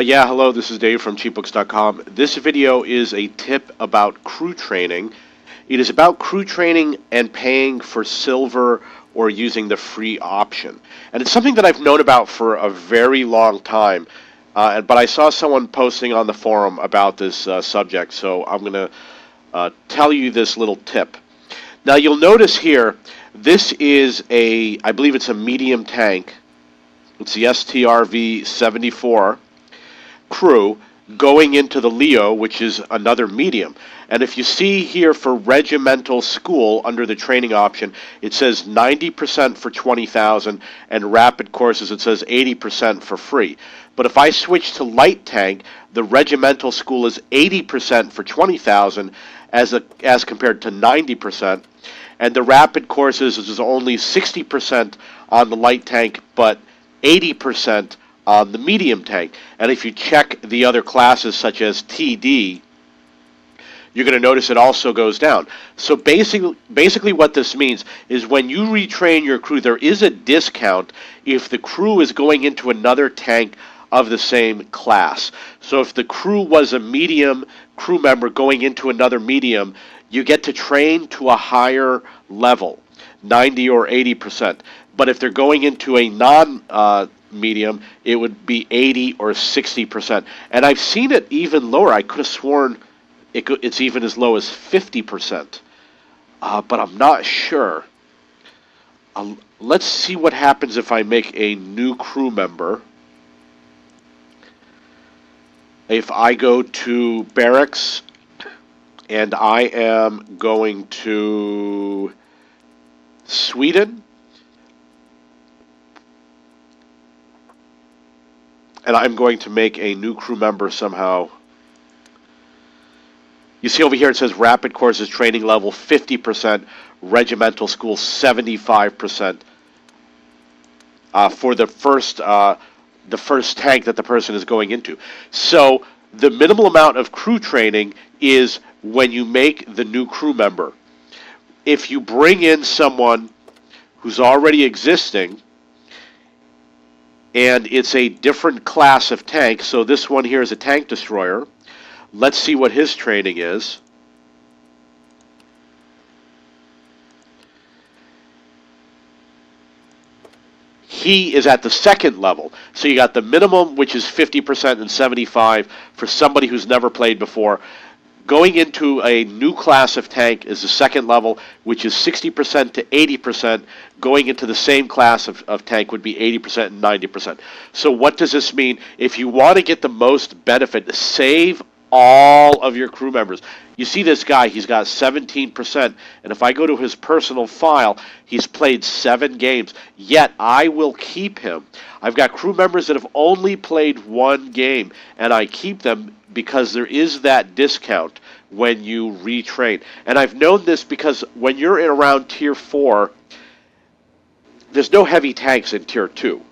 Yeah, hello, this is Dave from cheapbooks.com. This video is a tip about crew training. It is about crew training and paying for silver or using the free option. And it's something that I've known about for a very long time, but I saw someone posting on the forum about this subject, so I'm going to tell you this little tip. Now, you'll notice here, this is I believe it's a medium tank. It's the STRV 74. Crew going into the Leo, which is another medium. And if you see here for regimental school under the training option, it says 90% for 20,000, and rapid courses it says 80% for free. But if I switch to light tank, the regimental school is 80% for 20,000 as compared to 90%, and the rapid courses is only 60% on the light tank, but 80% on the medium tank. And if you check the other classes such as TD, you're going to notice it also goes down. So basically what this means is when you retrain your crew, there is a discount if the crew is going into another tank of the same class. So if the crew was a medium crew member going into another medium, you get to train to a higher level, 90 or 80%. But if they're going into a non-medium, it would be 80 or 60%. And I've seen it even lower. I could have sworn it's even as low as 50%. But I'm not sure. Let's see what happens if I make a new crew member. If I go to barracks and I am going to Sweden, and I'm going to make a new crew member somehow. You see over here it says rapid courses training level 50%, regimental school 75% for the first tank that the person is going into. So the minimal amount of crew training is when you make the new crew member. If you bring in someone who's already existing, and it's a different class of tank, so this one here is a tank destroyer. Let's see what his training is. He is at the second level. So you got the minimum, which is 50% and 75% for somebody who's never played before. Going into a new class of tank is the second level, which is 60% to 80%. Going into the same class of tank would be 80% and 90%. So what does this mean? If you want to get the most benefit, save all of your crew members. You see this guy, he's got 17%, and if I go to his personal file, he's played 7 games, yet I will keep him. I've got crew members that have only played 1 game, and I keep them because there is that discount when you retrain. And I've known this because when you're in around Tier 4, there's no heavy tanks in Tier 2.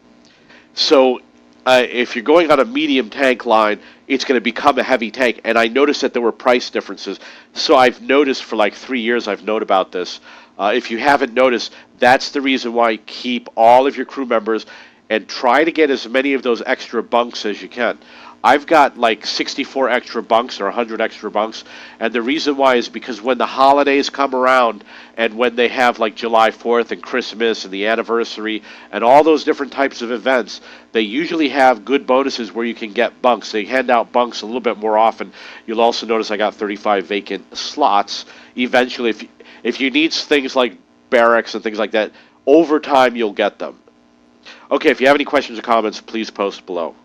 So if you're going on a medium tank line, it's going to become a heavy tank. And I noticed that there were price differences. So I've noticed for like 3 years I've known about this. If you haven't noticed, that's the reason why keep all of your crew members and try to get as many of those extra bunks as you can. I've got like 64 extra bunks or 100 extra bunks, and the reason why is because when the holidays come around and when they have like July 4th and Christmas and the anniversary and all those different types of events, they usually have good bonuses where you can get bunks. They hand out bunks a little bit more often. You'll also notice I got 35 vacant slots. Eventually, if you need things like barracks and things like that, over time you'll get them. Okay, if you have any questions or comments, please post below.